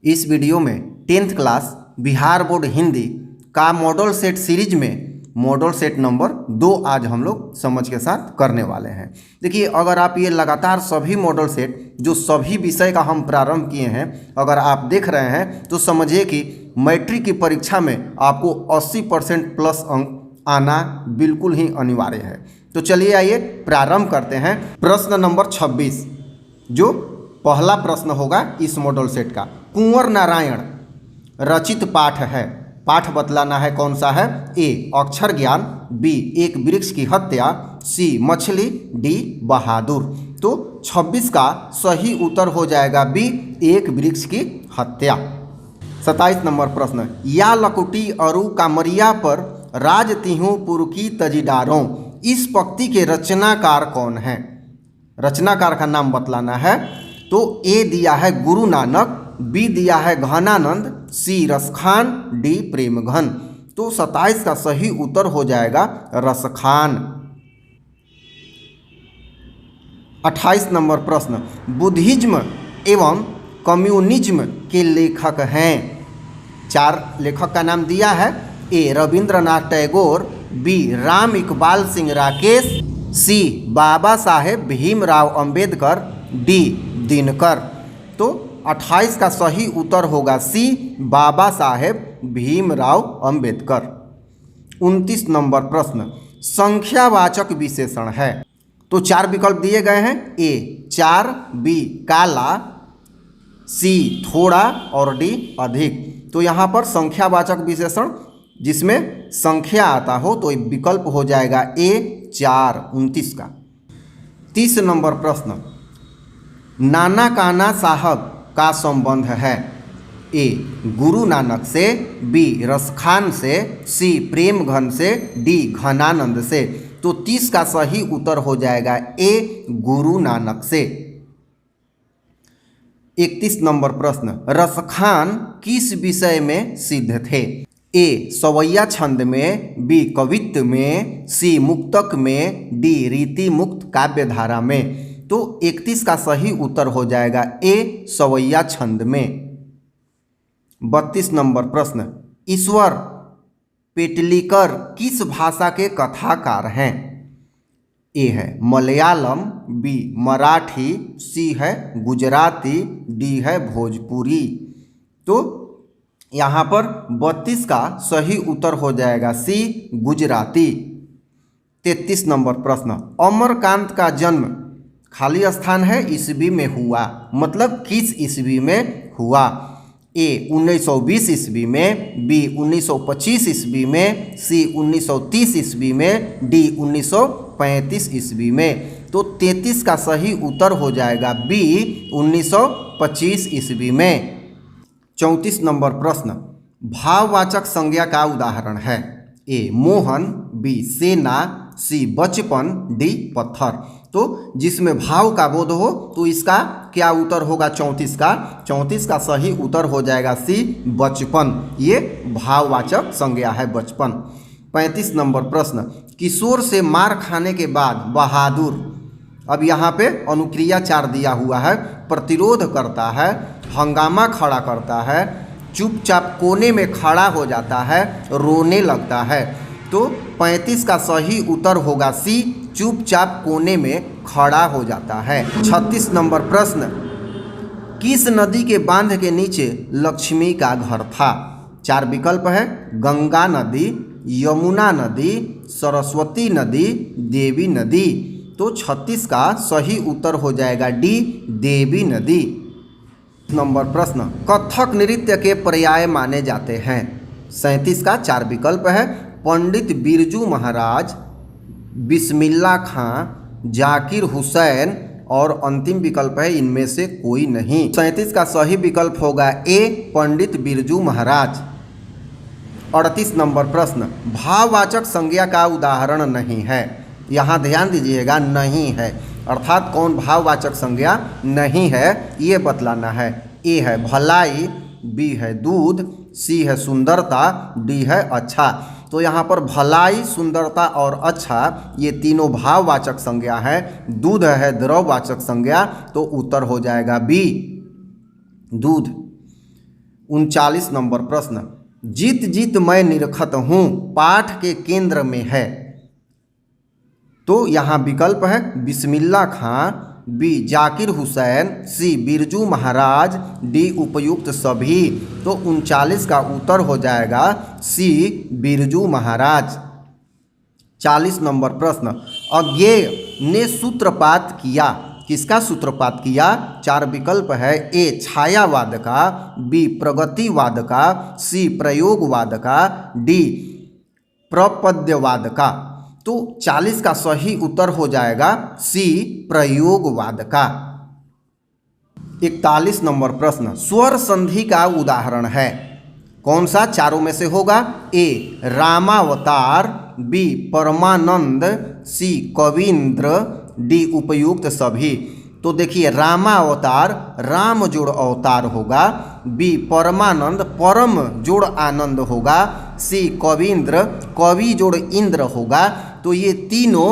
इस वीडियो में 10th class Bihar board Hindi का मॉडल सेट सीरीज में मॉडल सेट नंबर 2 आज हम लोग समझ के साथ करने वाले हैं। देखिए, अगर आप ये लगातार सभी मॉडल सेट जो सभी विषय का हम प्रारंभ किए हैं अगर आप देख रहे हैं तो समझिए कि मैट्रिक की परीक्षा में आपको 80% प्लस अंक आना बिल्कुल ही अनिवार्य है। तो चलिए आइए प्रारंभ करते हैं। प्रश्न नंबर 26 जो पहला प्रश्न होगा इस मॉडल सेट का, कुंवर नारायण रचित पाठ है। पाठ बतलाना है कौन सा है। ए अक्षर ज्ञान, बी एक वृक्ष की हत्या, सी मछली, डी बहादुर। तो 26 का सही उत्तर हो जाएगा बी एक वृक्ष की हत्या। 27 नंबर प्रश्न, या लकुटी अरु कामरिया पर राज तिहु पुर की तजीदारों, इस पंक्ति के रचनाकार कौन है। रचनाकार का नाम बतलाना है। तो ए दिया है गुरु नानक, बी दिया है घनानंद, सी रसखान, डी प्रेमघन। तो 27 का सही उत्तर हो जाएगा रसखान। 28 नंबर प्रश्न, बुद्धिज्म एवं कम्युनिज्म के लेखक हैं। 4 लेखक का नाम दिया है। ए रविंद्रनाथ टैगोर, बी राम इकबाल सिंह राकेश, सी बाबा साहेब भीमराव अंबेडकर, डी दिनकर। तो 28 का सही उत्तर होगा सी बाबा साहेब भीमराव अंबेडकर। 29 नंबर प्रश्न, संख्यावाचक विशेषण है। तो 4 विकल्प दिए गए हैं। ए 4, बी काला, सी थोड़ा और डी अधिक। तो यहाँ पर संख्यावाचक विशेषण जिसमें संख्या आता हो तो विकल्प हो जाएगा ए 4, 29 का। 30 नंबर प्रश्न, नाना काना साहब का संबंध है। ए गुरु नानक से, बी रसखान से, सी प्रेमघन से, डी घनानंद से। तो 30 का सही उत्तर हो जाएगा ए गुरु नानक से। 31 नंबर प्रश्न, रसखान किस विषय में सिद्ध थे। ए सवैया छंद में, बी कवित्व में, सी मुक्तक में, डी रीति मुक्त काव्य धारा में। तो 31 का सही उत्तर हो जाएगा ए सवैया छंद में। 32 नंबर प्रश्न, ईश्वर पेटलीकर किस भाषा के कथाकार हैं। ए है मलयालम, बी मराठी, सी है गुजराती, डी है भोजपुरी। तो यहाँ पर 32 का सही उत्तर हो जाएगा सी गुजराती। 33 नंबर प्रश्न, अमरकांत का जन्म खाली स्थान है ईस्वी में हुआ, मतलब किस ईस्वी में हुआ। ए 1920 ईस्वी में, बी 1925 ईस्वी में, सी 1930 ईस्वी में, डी 1935 ईस्वी में। तो 33 का सही उत्तर हो जाएगा बी 1925 ईस्वी में। 34 नंबर प्रश्न, भाववाचक संज्ञा का उदाहरण है। ए मोहन, बी सेना, सी बचपन, डी पत्थर। तो जिसमें भाव का बोध हो तो इसका क्या उत्तर होगा 34 का। 34 का सही उत्तर हो जाएगा सी बचपन। ये भाववाचक संज्ञा है बचपन। 35 नंबर प्रश्न, किशोर से मार खाने के बाद बहादुर। अब यहाँ पे अनुक्रिया 4 दिया हुआ है। प्रतिरोध करता है, हंगामा खड़ा करता है, चुपचाप कोने में खड़ा हो जाता है, रोने लगता है। तो 35 का सही उत्तर होगा सी चुपचाप कोने में खड़ा हो जाता है। 36 नंबर प्रश्न, किस नदी के बांध के नीचे लक्ष्मी का घर था। 4 विकल्प है, गंगा नदी, यमुना नदी, सरस्वती नदी, देवी नदी। तो 36 का सही उत्तर हो जाएगा डी देवी नदी। नंबर प्रश्न, कथक नृत्य के पर्याय माने जाते हैं। 37 का 4 विकल्प है, पंडित बिरजू महाराज, बिस्मिल्ला खां, जाकिर हुसैन और अंतिम विकल्प है इनमें से कोई नहीं। 37 का सही विकल्प होगा ए पंडित बिरजू महाराज। 38 नंबर प्रश्न, भाववाचक संज्ञा का उदाहरण नहीं है। यहाँ ध्यान दीजिएगा, नहीं है अर्थात कौन भाववाचक संज्ञा नहीं है ये बतलाना है। ए है भलाई, बी है दूध, सी है सुंदरता, डी है अच्छा। तो यहाँ पर भलाई, सुंदरता और अच्छा ये तीनों भाववाचक संज्ञा है। दूध है द्रववाचक संज्ञा, तो उत्तर हो जाएगा बी दूध। 39 नंबर प्रश्न, जीत जीत मैं निरखत हूँ पाठ के केंद्र में है। तो यहाँ विकल्प है बिस्मिल्ला खां, बी जाकिर हुसैन, सी बिरजू महाराज, डी उपयुक्त सभी। तो 39 का उत्तर हो जाएगा सी बिरजू महाराज। 40 नंबर प्रश्न, अज्ञेय ने सूत्रपात किया, किसका सूत्रपात किया? 4 विकल्प है, ए छायावाद का, बी प्रगतिवाद का, सी प्रयोगवाद का, डी प्रपद्यवाद का। तो 40 का सही उत्तर हो जाएगा सी प्रयोगवाद का। 41 नंबर प्रश्न, स्वर संधि का उदाहरण है, कौन सा चारों में से होगा? ए रामावतार, बी परमानंद, सी कवींद्र, डी उपयुक्त सभी। तो देखिए रामावतार राम जोड़ अवतार होगा, बी परमानंद परम जोड़ आनंद होगा, सी कवींद्र कवि जोड़ इंद्र होगा। तो ये तीनों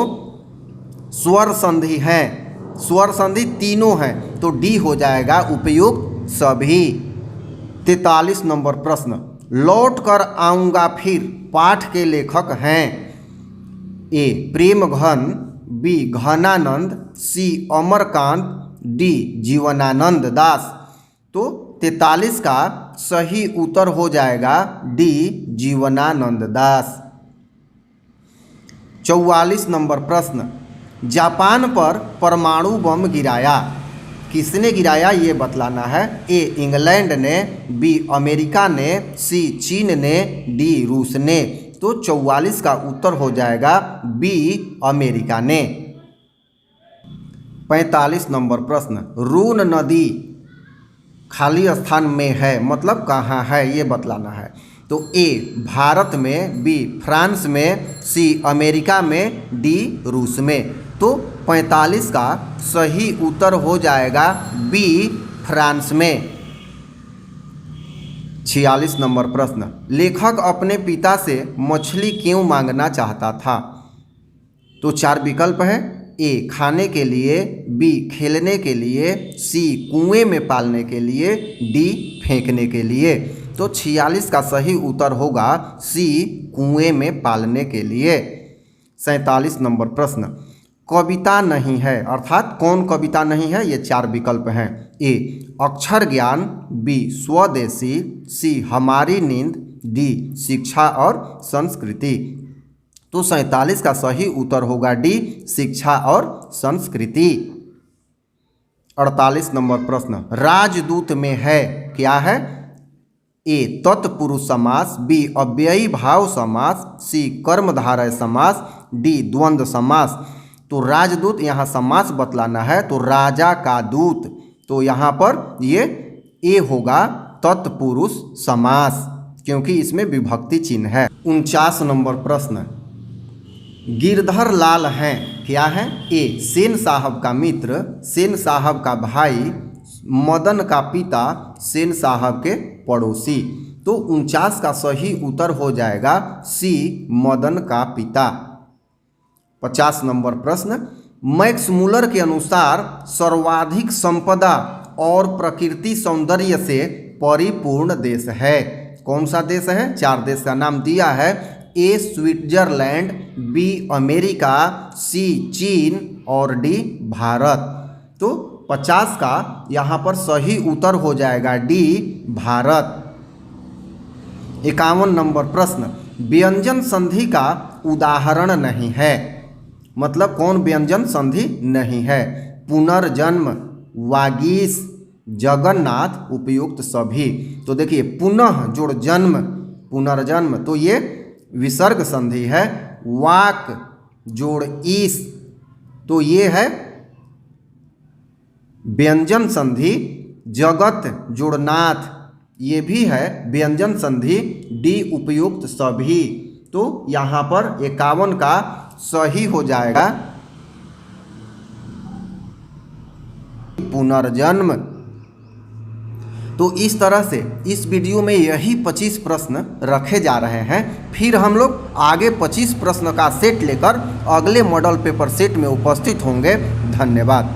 स्वर संधि हैं, स्वर संधि तीनों हैं, तो डी हो जाएगा उपयुक्त सभी। 43 नंबर प्रश्न, लौट कर आऊँगा फिर पाठ के लेखक हैं। ए प्रेम घन, बी घनानंद, सी अमरकांत, डी जीवनानंद दास। तो 43 का सही उत्तर हो जाएगा डी जीवनानंद दास। 44 नंबर प्रश्न, जापान पर परमाणु बम गिराया, किसने गिराया ये बतलाना है। ए इंग्लैंड ने, बी अमेरिका ने, सी चीन ने, डी रूस ने। तो 44 का उत्तर हो जाएगा बी अमेरिका ने। 45 नंबर प्रश्न, रून नदी खाली स्थान में है, मतलब कहाँ है ये बतलाना है। तो ए भारत में, बी फ्रांस में, सी अमेरिका में, डी रूस में। तो 45 का सही उत्तर हो जाएगा बी फ्रांस में। 46 नंबर प्रश्न, लेखक अपने पिता से मछली क्यों मांगना चाहता था? तो 4 विकल्प है, ए खाने के लिए, बी खेलने के लिए, सी कुएं में पालने के लिए, डी फेंकने के लिए। तो 46 का सही उत्तर होगा सी कुएं में पालने के लिए। 47 नंबर प्रश्न, कविता नहीं है, अर्थात कौन कविता नहीं है? ये 4 विकल्प हैं। ए अक्षर ज्ञान, बी स्वदेशी, सी हमारी नींद, डी शिक्षा और संस्कृति। तो 47 का सही उत्तर होगा डी शिक्षा और संस्कृति। 48 नंबर प्रश्न, राजदूत में है, क्या है? ए तत्पुरुष समास, बी अव्ययी भाव समास, सी कर्मधारय समास, डी द्वंद्व समास। तो राजदूत यहाँ समास बतलाना है, तो राजा का दूत। तो यहाँ पर ये ए होगा तत्पुरुष समास, क्योंकि इसमें विभक्ति चिन्ह है। 49 नंबर प्रश्न, गिरधर लाल हैं, क्या है? ए सेन साहब का मित्र, सेन साहब का भाई, मदन का पिता, सेन साहब के पड़ोसी। तो 49 का सही उत्तर हो जाएगा सी मदन का पिता। 50 नंबर प्रश्न, मैक्स मूलर के अनुसार सर्वाधिक संपदा और प्रकृति सौंदर्य से परिपूर्ण देश है, कौन सा देश है? 4 देश का नाम दिया है। ए स्विट्जरलैंड, बी अमेरिका, सी चीन और डी भारत। तो 50 का यहाँ पर सही उत्तर हो जाएगा डी भारत। 51 नंबर प्रश्न, व्यंजन संधि का उदाहरण नहीं है, मतलब कौन व्यंजन संधि नहीं है? पुनर्जन्म, वागीश, जगन्नाथ, उपयुक्त सभी। तो देखिए पुनः जोड़ जन्म, पुनर्जन्म, तो ये विसर्ग संधि है। वाक जोड़ ईस, तो ये है व्यंजन संधि। जगत जोड़ नाथ, ये भी है व्यंजन संधि। डी उपयुक्त सभी। तो यहाँ पर 51 का सही हो जाएगा पुनर्जन्म। तो इस तरह से इस वीडियो में यही 25 प्रश्न रखे जा रहे हैं। फिर हम लोग आगे 25 प्रश्न का सेट लेकर अगले मॉडल पेपर सेट में उपस्थित होंगे। धन्यवाद।